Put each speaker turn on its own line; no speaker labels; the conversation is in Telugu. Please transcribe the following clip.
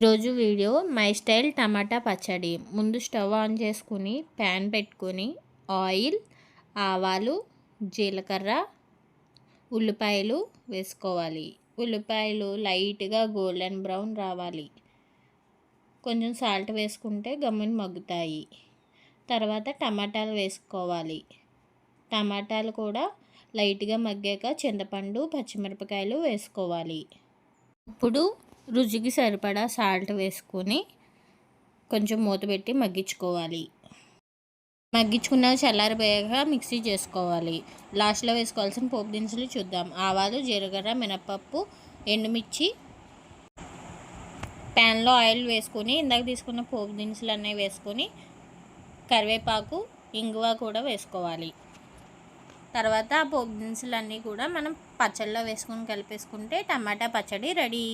రోజు వీడియో మై స్టైల్ టమాటా పచ్చడి. ముందు స్టవ్ ఆన్ చేసుకుని ప్యాన్ పెట్టుకొని ఆయిల్, ఆవాలు, జీలకర్ర, ఉల్లిపాయలు వేసుకోవాలి. ఉల్లిపాయలు లైట్గా గోల్డెన్ బ్రౌన్ రావాలి. కొంచెం సాల్ట్ వేసుకుంటే గమ్మున మగ్గుతాయి. తర్వాత టమాటాలు వేసుకోవాలి. టమాటాలు కూడా లైట్గా మగ్గాక చింతపండు, పచ్చిమిరపకాయలు వేసుకోవాలి. ఇప్పుడు రుచికి సరిపడా సాల్ట్ వేసుకొని కొంచెం మూత పెట్టి మగ్గించుకోవాలి. మగ్గించుకున్న చల్లారిపోయాక మిక్సీ చేసుకోవాలి. లాస్ట్లో వేసుకోవాల్సిన పోపు దినుసులు చూద్దాం. ఆవాలు, జీలకర్ర, మినపప్పు, ఎండుమిర్చి. ప్యాన్లో ఆయిల్ వేసుకొని ఇందాక తీసుకున్న పోపు దినుసులు అన్నీ వేసుకొని కరివేపాకు, ఇంగువ కూడా వేసుకోవాలి. తర్వాత ఆ పోపు దినుసులు అన్నీ కూడా మనం పచ్చళ్ళలో వేసుకొని కలిపేసుకుంటే టమాటా పచ్చడి రెడీ.